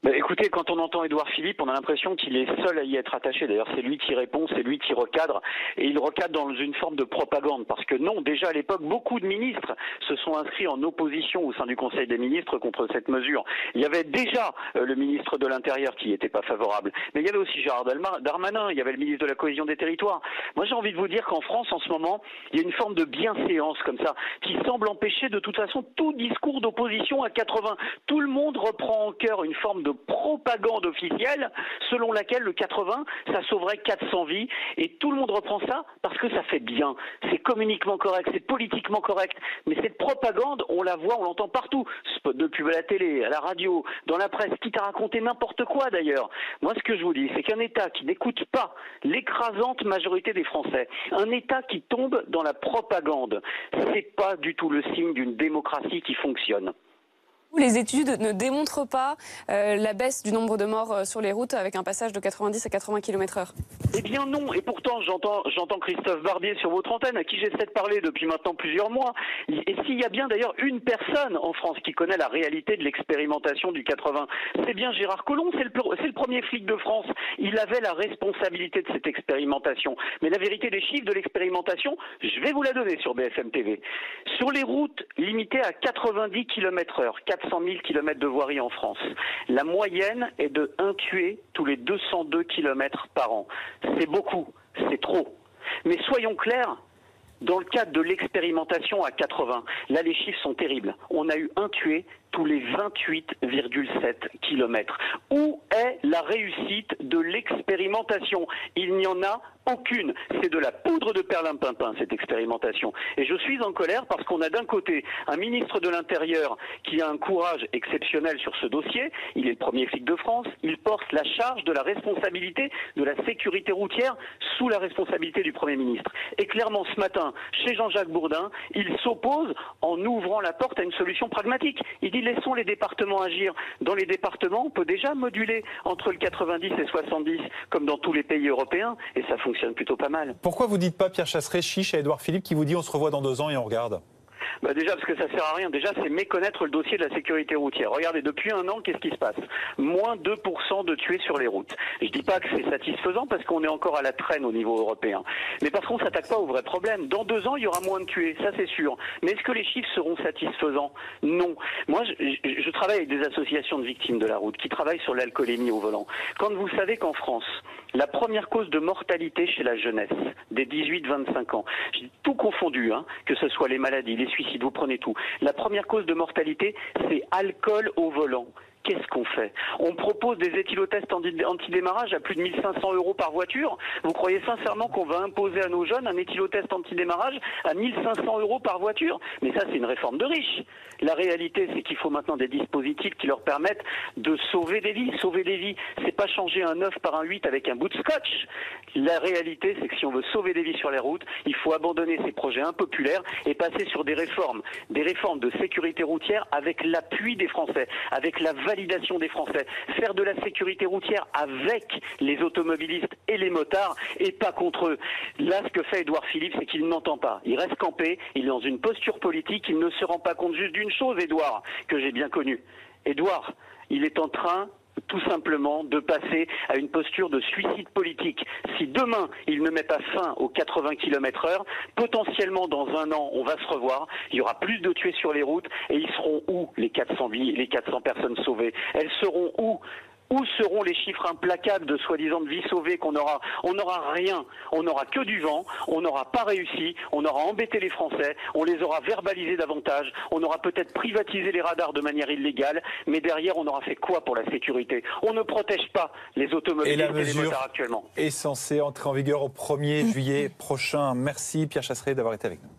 Écoutez, quand on entend Édouard Philippe, on a l'impression qu'il est seul à y être attaché. D'ailleurs, c'est lui qui répond, c'est lui qui recadre. Et il recadre dans une forme de propagande. Parce que non, déjà à l'époque, beaucoup de ministres se sont inscrits en opposition au sein du Conseil des ministres contre cette mesure. Il y avait déjà le ministre de l'Intérieur qui n'était pas favorable. Mais il y avait aussi Gérard Darmanin, il y avait le ministre de la Cohésion des Territoires. Moi, j'ai envie de vous dire qu'en France, en ce moment, il y a une forme de bienséance comme ça, qui semble empêcher de toute façon tout discours d'opposition à 80. Tout le monde reprend en cœur une forme de propagande officielle selon laquelle le 80, ça sauverait 400 vies, et tout le monde reprend ça parce que ça fait bien, c'est communiquement correct, c'est politiquement correct, mais cette propagande, on la voit, on l'entend partout, spot de pub à la télé, à la radio, dans la presse, quitte à raconter n'importe quoi d'ailleurs. Moi, ce que je vous dis, c'est qu'un État qui n'écoute pas l'écrasante majorité des Français, un État qui tombe dans la propagande, c'est pas du tout le signe d'une démocratie qui fonctionne. Les études ne démontrent pas la baisse du nombre de morts sur les routes avec un passage de 90 à 80 km/h. Eh bien non, et pourtant j'entends Christophe Barbier sur votre antenne, à qui j'essaie de parler depuis maintenant plusieurs mois. Et s'il y a bien d'ailleurs une personne en France qui connaît la réalité de l'expérimentation du 80, c'est bien Gérard Collomb, c'est le premier flic de France. Il avait la responsabilité de cette expérimentation. Mais la vérité des chiffres de l'expérimentation, je vais vous la donner sur BFM TV. Sur les routes limitées à 90 km/h, 400 000 km de voirie en France, la moyenne est de 1 tué tous les 202 km par an. C'est beaucoup, c'est trop. Mais soyons clairs, dans le cadre de l'expérimentation à 80, là les chiffres sont terribles. On a eu 1 tué tous les 28,7 km. Où est la réussite de l'expérimentation? Il n'y en a aucune. C'est de la poudre de perlimpinpin, cette expérimentation. Et je suis en colère parce qu'on a d'un côté un ministre de l'Intérieur qui a un courage exceptionnel sur ce dossier. Il est le premier flic de France. Il porte la charge de la responsabilité de la sécurité routière sous la responsabilité du Premier ministre. Et clairement, ce matin, chez Jean-Jacques Bourdin, il s'oppose en ouvrant la porte à une solution pragmatique. Il dit laissons les départements agir. Dans les départements, on peut déjà moduler entre le 90 et 70, comme dans tous les pays européens, et ça fonctionne plutôt pas mal. Pourquoi vous dites pas, Pierre Chasseret, chiche à Édouard Philippe qui vous dit on se revoit dans 2 ans et on regarde? Déjà parce que ça sert à rien. Déjà, c'est méconnaître le dossier de la sécurité routière. Regardez, depuis 1 an, qu'est-ce qui se passe? Moins 2% de tués sur les routes. Je dis pas que c'est satisfaisant parce qu'on est encore à la traîne au niveau européen. Mais parce qu'on s'attaque pas au vrai problème. Dans 2 ans, il y aura moins de tués, ça c'est sûr. Mais est-ce que les chiffres seront satisfaisants? Non. Moi, je travaille avec des associations de victimes de la route qui travaillent sur l'alcoolémie au volant. Quand vous savez qu'en France, la première cause de mortalité chez la jeunesse, des 18-25 ans, tout confondu, que ce soit les maladies, les suicides, vous prenez tout. La première cause de mortalité, c'est alcool au volant. Qu'est-ce qu'on fait? On propose des éthylotests anti-démarrage à plus de 1 500 € par voiture. Vous croyez sincèrement qu'on va imposer à nos jeunes un éthylotest anti-démarrage à 1 500 € par voiture? Mais ça, c'est une réforme de riches. La réalité, c'est qu'il faut maintenant des dispositifs qui leur permettent de sauver des vies. Sauver des vies, c'est pas changer un 9 par un 8 avec un bout de scotch. La réalité, c'est que si on veut sauver des vies sur les routes, il faut abandonner ces projets impopulaires et passer sur des réformes de sécurité routière avec l'appui des Français, avec la validation des Français, faire de la sécurité routière avec les automobilistes et les motards et pas contre eux. Là, ce que fait Édouard Philippe, c'est qu'il n'entend pas. Il reste campé, il est dans une posture politique, il ne se rend pas compte juste d'une chose, Édouard, que j'ai bien connu. Édouard, il est en train tout simplement de passer à une posture de suicide politique. Si demain, il ne met pas fin aux 80 km/h, potentiellement dans 1 an, on va se revoir, il y aura plus de tués sur les routes, et ils seront où les 400 vies, les 400 personnes sauvées? Elles seront où? Où seront les chiffres implacables de soi-disant de vies sauvées qu'on aura? On n'aura rien. On n'aura que du vent. On n'aura pas réussi. On aura embêté les Français. On les aura verbalisés davantage. On aura peut-être privatisé les radars de manière illégale. Mais derrière, on aura fait quoi pour la sécurité? On ne protège pas les automobilistes et les motards actuellement. Et la mesure est censée entrer en vigueur au 1er juillet prochain. Merci Pierre Chasseret d'avoir été avec nous.